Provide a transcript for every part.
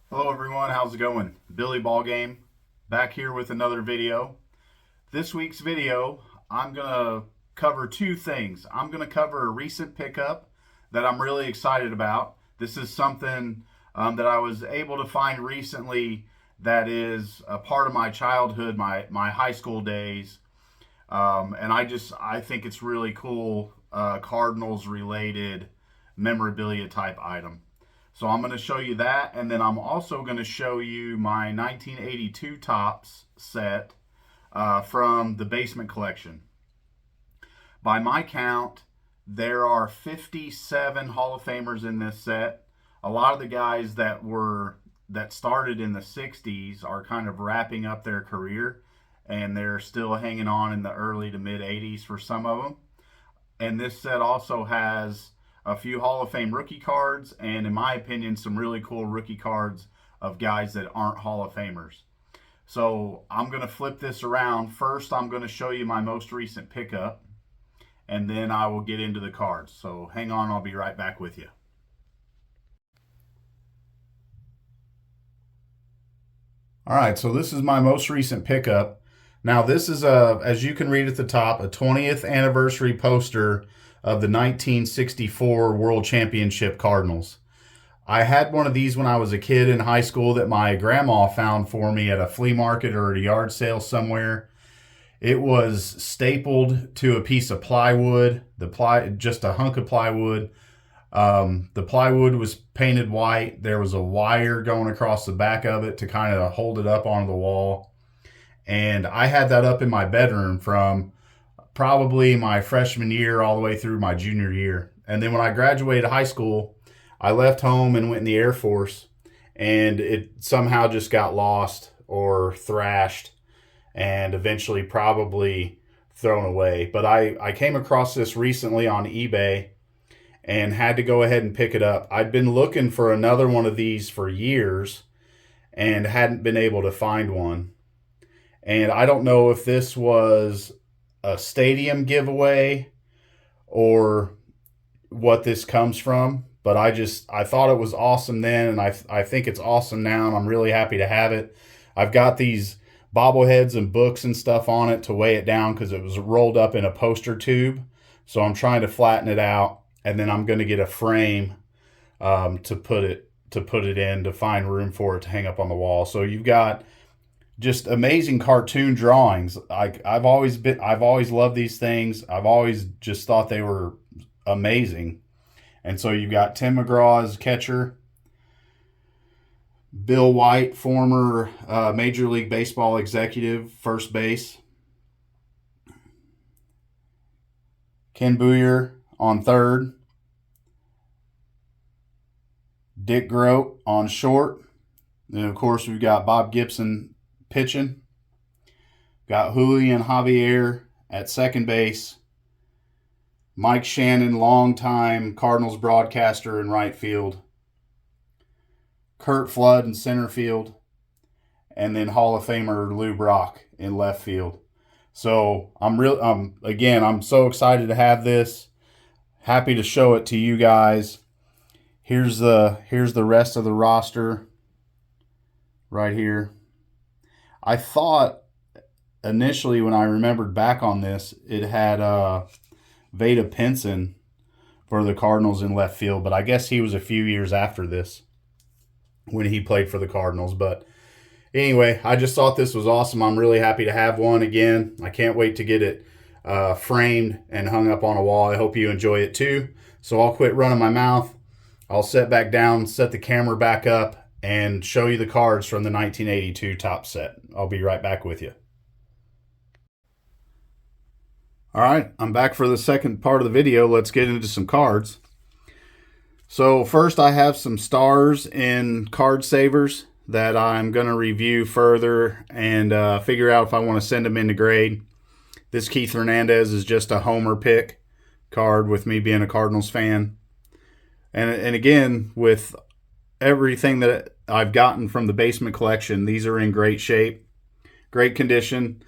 Hello everyone, how's it going? Billy Ballgame back here with another video. This week's video, I'm going to cover two things. I'm going to cover a recent pickup that I'm really excited about. This is something that I was able to find recently that is a part of my childhood, my high school days. And I think it's really cool Cardinals related memorabilia type item. So I'm going to show you that, and then I'm also going to show you my 1982 Topps set from the Basement Collection. By my count, there are 57 Hall of Famers in this set. A lot of the guys that started in the 60s are kind of wrapping up their career, and they're still hanging on in the early to mid 80s for some of them. And this set also has a few Hall of Fame rookie cards, and in my opinion, some really cool rookie cards of guys that aren't Hall of Famers. So I'm going to flip this around. First, I'm going to show you my most recent pickup, and then I will get into the cards. So hang on, I'll be right back with you. All right, so this is my most recent pickup. Now this is as you can read at the top, a 20th anniversary poster of the 1964 World Championship Cardinals. I had one of these when I was a kid in high school that my grandma found for me at a flea market or at a yard sale somewhere. It was stapled to a piece of plywood, just a hunk of plywood. The plywood was painted white. There was a wire going across the back of it to kind of hold it up onto the wall. And I had that up in my bedroom from probably my freshman year all the way through my junior year. And then when I graduated high school, I left home and went in the Air Force, and it somehow just got lost or thrashed and eventually probably thrown away. But I came across this recently on eBay and had to go ahead and pick it up. I'd been looking for another one of these for years and hadn't been able to find one. And I don't know if this was a stadium giveaway or what this comes from, but I thought it was awesome then, and I think it's awesome now, and I'm really happy to have it. I've got these bobbleheads and books and stuff on it to weigh it down because it was rolled up in a poster tube. So I'm trying to flatten it out, and then I'm going to get a frame to put it in to find room for it to hang up on the wall. So you've got just amazing cartoon drawings. I've always loved these things. I've always just thought they were amazing. And so you've got Tim McGraw as catcher, Bill White, former Major League Baseball executive, first base, Ken Boyer on third, Dick Groat on short. Then of course we've got Bob Gibson pitching. Got Julian Javier at second base. Mike Shannon, longtime Cardinals broadcaster in right field. Curt Flood in center field. And then Hall of Famer Lou Brock in left field. So I'm so excited to have this. Happy to show it to you guys. Here's the rest of the roster right here. I thought initially when I remembered back on this, it had Vada Pinson for the Cardinals in left field, but I guess he was a few years after this when he played for the Cardinals. But anyway, I just thought this was awesome. I'm really happy to have one again. I can't wait to get it framed and hung up on a wall. I hope you enjoy it too. So I'll quit running my mouth. I'll sit back down, set the camera back up, and show you the cards from the 1982 Topps set. I'll be right back with you. All right, I'm back for the second part of the video. Let's get into some cards. So first I have some stars in Card Savers that I'm going to review further and figure out if I want to send them into grade. This Keith Hernandez is just a homer pick card with me being a Cardinals fan. And again, with everything that I've gotten from the Basement Collection, these are in great shape, great condition.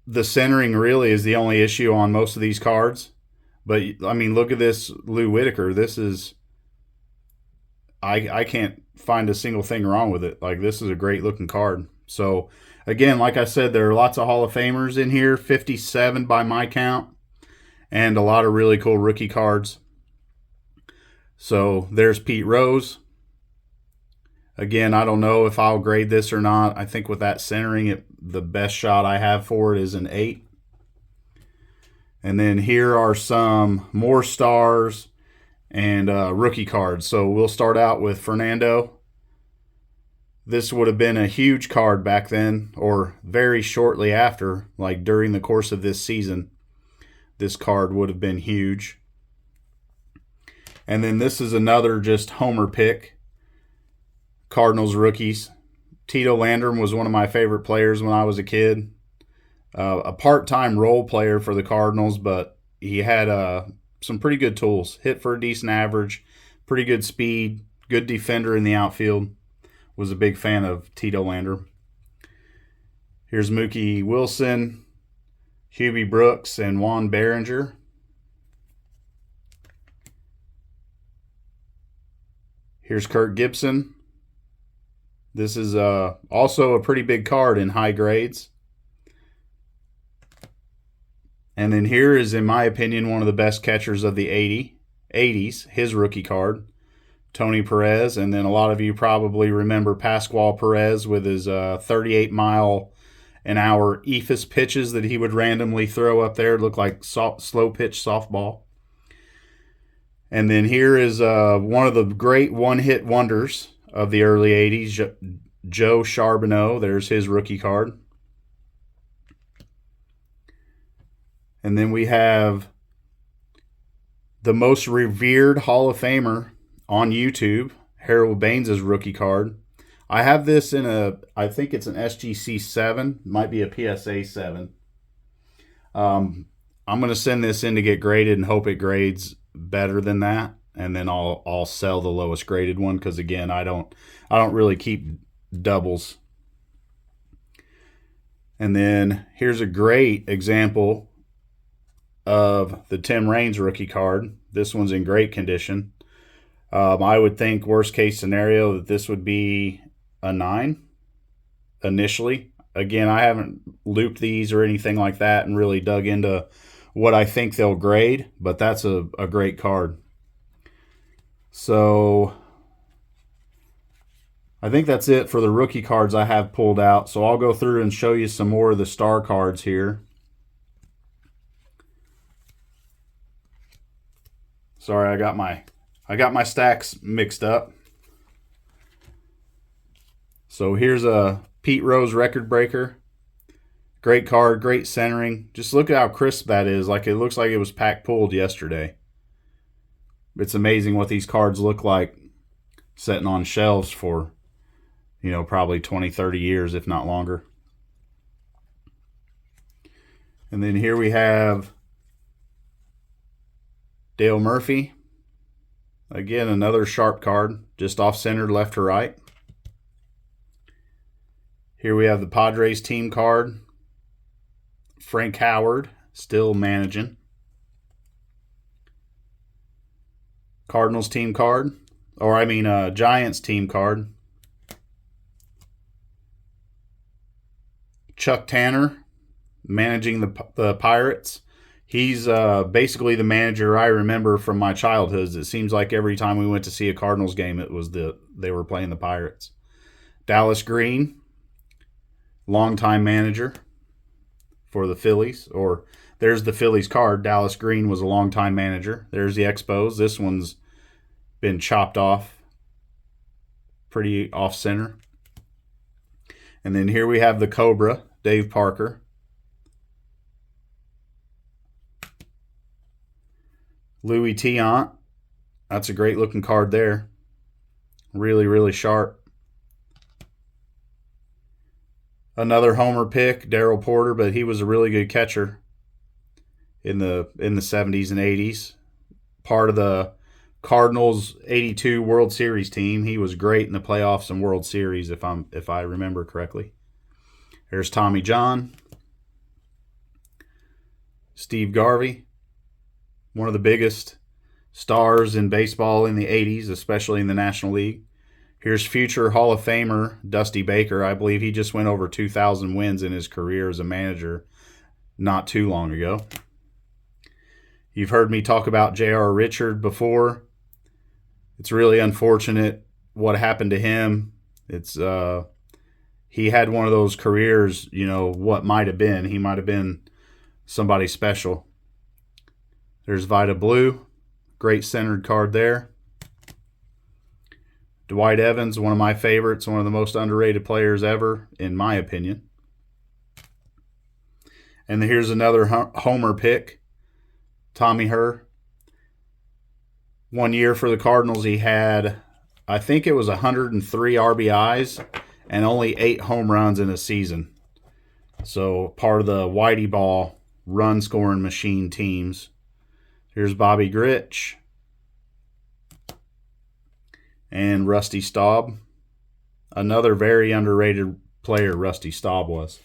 The centering really is the only issue on most of these cards. But, I mean, look at this Lou Whitaker. This is I can't find a single thing wrong with it. Like, this is a great looking card. So again, like I said, there are lots of Hall of Famers in here, 57 by my count, and a lot of really cool rookie cards. So there's Pete Rose. Again, I don't know if I'll grade this or not. I think with that centering, the best shot I have for it is an 8. And then here are some more stars and rookie cards. So we'll start out with Fernando. This would have been a huge card back then, or very shortly after, like during the course of this season. This card would have been huge. And then this is another just homer pick. Cardinals rookies. Tito Landrum was one of my favorite players when I was a kid. A part-time role player for the Cardinals, but he had some pretty good tools. Hit for a decent average, pretty good speed, good defender in the outfield. Was a big fan of Tito Landrum. Here's Mookie Wilson, Hubie Brooks, and Juan Berenger. Here's Kirk Gibson. This is also a pretty big card in high grades. And then here is, in my opinion, one of the best catchers of the 80s, his rookie card, Tony Perez. And then a lot of you probably remember Pascual Perez with his 38-mile-an-hour eephus pitches that he would randomly throw up there. It looked like slow pitch softball. And then here is one of the great one-hit wonders of the early 80s, Joe Charbonneau. There's his rookie card. And then we have the most revered Hall of Famer on YouTube, Harold Baines' rookie card. I have this in I think it's an SGC 7, might be a PSA 7. I'm going to send this in to get graded and hope it grades better than that, and then I'll sell the lowest graded one, because again, I don't really keep doubles. And then here's a great example of the Tim Raines rookie card. This one's in great condition. I would think worst case scenario that this would be a 9 initially. Again, I haven't looped these or anything like that and really dug into what I think they'll grade, but that's a great card. So I think that's it for the rookie cards I have pulled out. So I'll go through and show you some more of the star cards here. Sorry, I got my stacks mixed up. So here's a Pete Rose record breaker. Great card, great centering. Just look at how crisp that is. Like, it looks like it was pack pulled yesterday. It's amazing what these cards look like sitting on shelves for, probably 20, 30 years, if not longer. And then here we have Dale Murphy. Again, another sharp card, just off-centered left to right. Here we have the Padres team card. Frank Howard, still managing. Cardinals team card. Giants team card. Chuck Tanner, managing the Pirates. He's basically the manager I remember from my childhood. It seems like every time we went to see a Cardinals game, they were playing the Pirates. Dallas Green, longtime manager for the Phillies. Or there's the Phillies card. Dallas Green was a longtime manager. There's the Expos. This one's been chopped off, pretty off center. And then here we have the Cobra, Dave Parker. Louis Tiant. That's a great looking card there. Really, really sharp. Another homer pick, Darrell Porter, but he was a really good catcher in the 70s and 80s. Part of the Cardinals 82 World Series team. He was great in the playoffs and World Series, if I remember correctly. There's Tommy John. Steve Garvey, one of the biggest stars in baseball in the 80s, especially in the National League. Here's future Hall of Famer Dusty Baker. I believe he just went over 2,000 wins in his career as a manager not too long ago. You've heard me talk about J.R. Richard before. It's really unfortunate what happened to him. He had one of those careers, what might have been. He might have been somebody special. There's Vida Blue. Great centered card there. Dwight Evans, one of my favorites, one of the most underrated players ever, in my opinion. And here's another homer pick, Tommy Herr. 1 year for the Cardinals, he had, I think it was 103 RBIs and only 8 home runs in a season. So part of the Whitey Ball run-scoring machine teams. Here's Bobby Grich. And Rusty Staub. Another very underrated player, Rusty Staub was.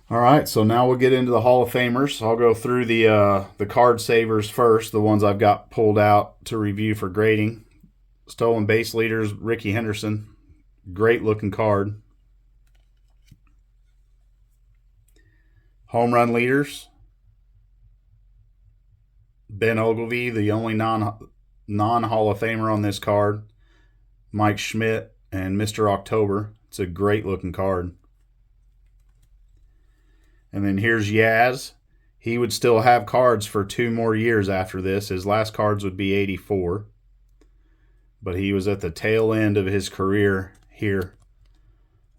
All right, so now we'll get into the Hall of Famers. I'll go through the card savers first, the ones I've got pulled out to review for grading. Stolen base leaders, Rickey Henderson. Great looking card. Home run leaders, Ben Ogilvy, the only non-Hall of Famer on this card. Mike Schmidt and Mr. October. It's a great looking card. And then here's Yaz. He would still have cards for 2 more years after this. His last cards would be 84. But he was at the tail end of his career here.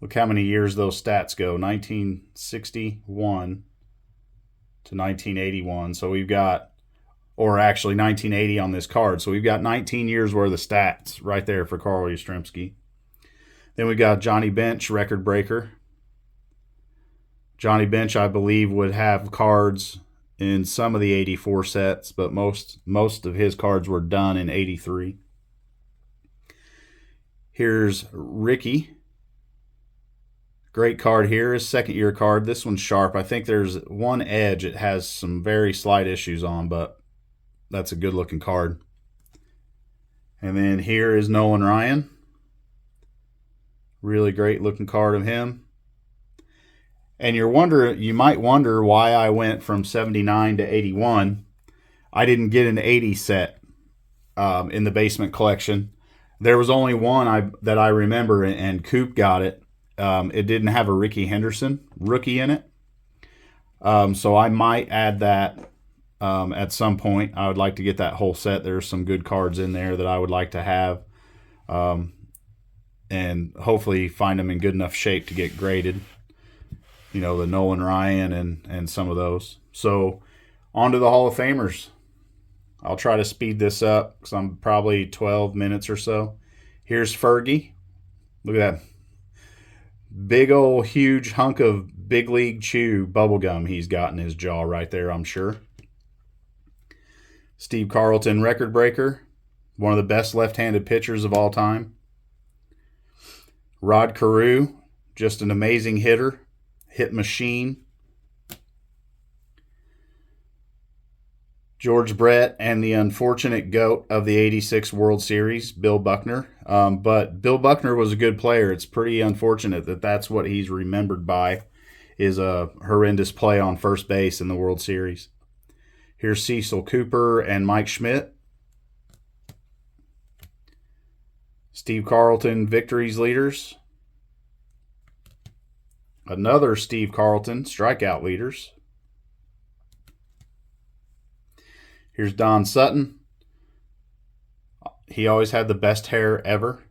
Look how many years those stats go. 1961 to 1981. So we've got, or actually 1980 on this card. So we've got 19 years worth of stats right there for Carl Yastrzemski. Then we got Johnny Bench, record breaker. Johnny Bench, I believe, would have cards in some of the 84 sets, but most of his cards were done in 83. Here's Rickey. Great card here. His second-year card. This one's sharp. I think there's one edge it has some very slight issues on, but that's a good-looking card. And then here is Nolan Ryan. Really great-looking card of him. And you might wonder why I went from 79 to 81. I didn't get an 80 set in the basement collection. There was only one that I remember, and Coop got it. It didn't have a Rickey Henderson rookie in it. So I might add that at some point. I would like to get that whole set. There's some good cards in there that I would like to have. And hopefully find them in good enough shape to get graded. The Nolan Ryan and some of those. So on to the Hall of Famers. I'll try to speed this up because I'm probably 12 minutes or so. Here's Fergie. Look at that big old huge hunk of Big League Chew bubblegum he's got in his jaw right there, I'm sure. Steve Carlton, record breaker. One of the best left-handed pitchers of all time. Rod Carew, just an amazing hitter. Hit machine. George Brett and the unfortunate GOAT of the 86 World Series, Bill Buckner. But Bill Buckner was a good player. It's pretty unfortunate that that's what he's remembered by, is a horrendous play on first base in the World Series. Here's Cecil Cooper and Mike Schmidt. Steve Carlton, victories leaders. Another Steve Carlton, strikeout leaders. Here's Don Sutton. He always had the best hair ever.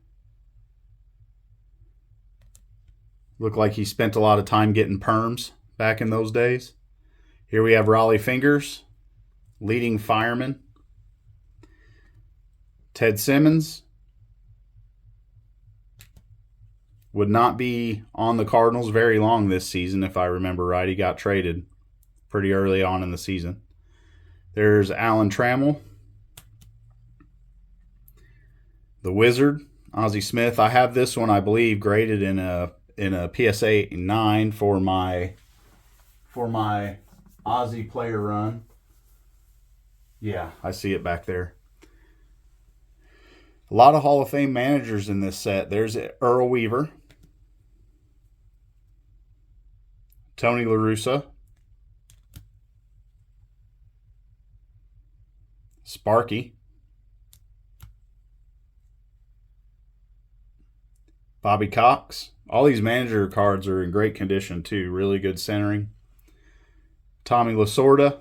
Looked like he spent a lot of time getting perms back in those days. Here we have Raleigh Fingers, leading fireman. Ted Simmons. Would not be on the Cardinals very long this season, if I remember right. He got traded pretty early on in the season. There's Alan Trammell. The Wizard, Ozzie Smith. I have this one, I believe, graded in a PSA 9 for my Ozzie player run. Yeah, I see it back there. A lot of Hall of Fame managers in this set. There's Earl Weaver, Tony La Russa, Sparky, Bobby Cox. All these manager cards are in great condition too. Really good centering. Tommy Lasorda,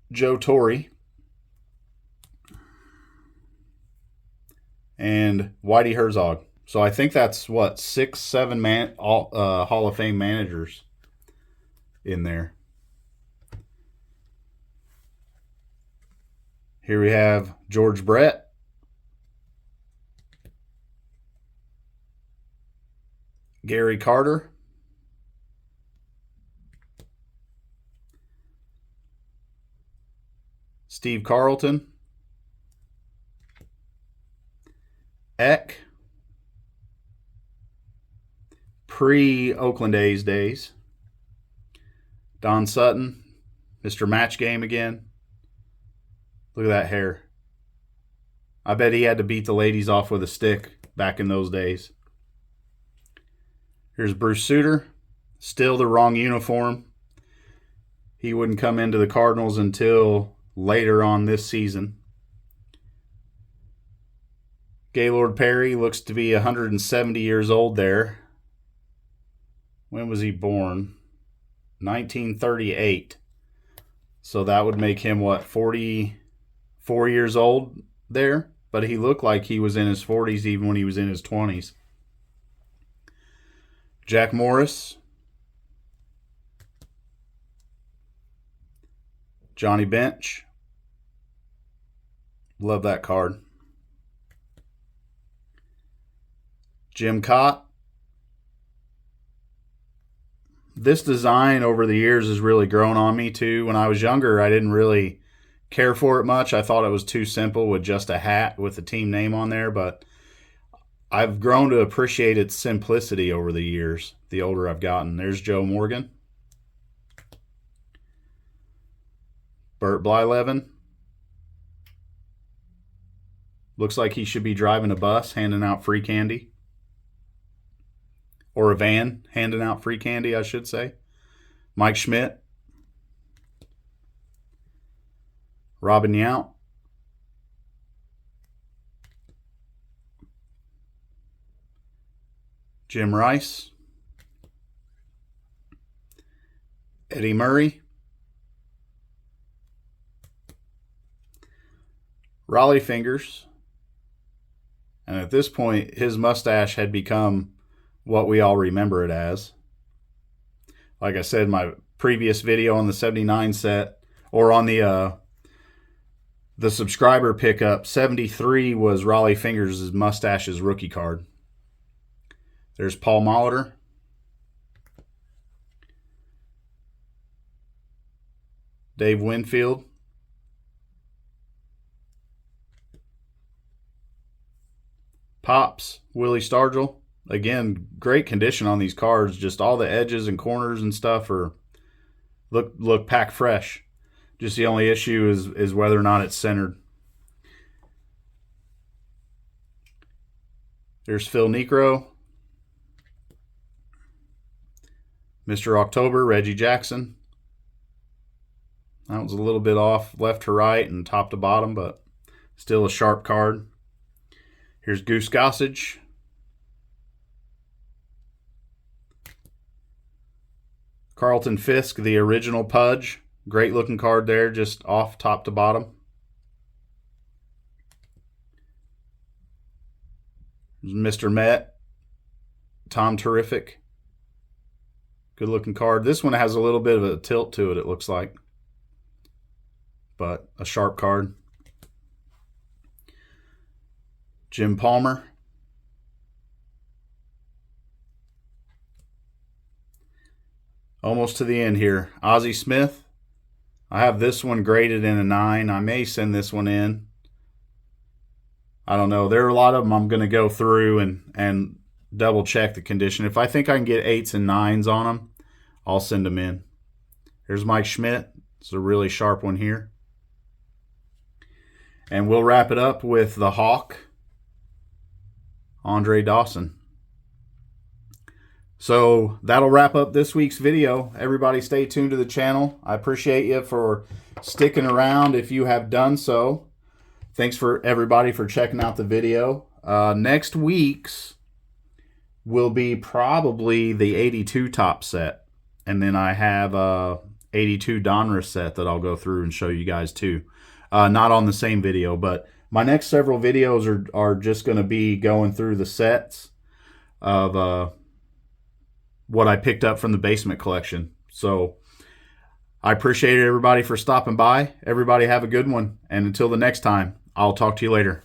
Joe Torre, and Whitey Herzog. So I think that's what, 6, 7 Hall of Fame managers in there. Here we have George Brett, Gary Carter, Steve Carlton, Eck, pre-Oakland A's days, Don Sutton, Mr. Match Game again. Look at that hair. I bet he had to beat the ladies off with a stick back in those days. Here's Bruce Sutter, still the wrong uniform. He wouldn't come into the Cardinals until later on this season. Gaylord Perry looks to be 170 years old there. When was he born? 1938. So that would make him, what, 44 years old there? But he looked like he was in his 40s even when he was in his 20s. Jack Morris, Johnny Bench. Love that card. Jim Cott. This design over the years has really grown on me too. When I was younger, I didn't really care for it much. I thought it was too simple with just a hat with the team name on there, but I've grown to appreciate its simplicity over the years, the older I've gotten. There's Joe Morgan. Bert Blyleven. Looks like he should be driving a bus, handing out free candy. Or a van, handing out free candy, I should say. Mike Schmidt. Robin Yount. Jim Rice. Eddie Murray. Rollie Fingers. And at this point, his mustache had become what we all remember it as. Like I said in my previous video on the 79 set, or on the subscriber pickup, 73 was Rollie Fingers' mustache's rookie card. There's Paul Molitor. Dave Winfield. Pops, Willie Stargell. Again, great condition on these cards. Just all the edges and corners and stuff are look packed fresh. Just the only issue is whether or not it's centered. There's Phil Niekro. Mr. October, Reggie Jackson. That was a little bit off left to right and top to bottom, but still a sharp card. Here's Goose Gossage. Carlton Fisk, the original Pudge. Great looking card there, just off top to bottom. There's Mr. Met. Tom Terrific. Good looking card. This one has a little bit of a tilt to it, it looks like. But a sharp card. Jim Palmer. Almost to the end here. Ozzie Smith. I have this one graded in a 9. I may send this one in. I don't know. There are a lot of them I'm going to go through and double check the condition. If I think I can get 8s and 9s on them, I'll send them in. Here's Mike Schmidt. It's a really sharp one here. And we'll wrap it up with the Hawk, Andre Dawson. So that'll wrap up this week's video. Everybody stay tuned to the channel. I appreciate you for sticking around if you have done so. Thanks for everybody for checking out the video. Next week's will be probably the 82 top set. And then I have 82 Donruss set that I'll go through and show you guys too. Not on the same video, but my next several videos are just going to be going through the sets of what I picked up from the basement collection. So I appreciate everybody for stopping by. Everybody have a good one. And until the next time, I'll talk to you later.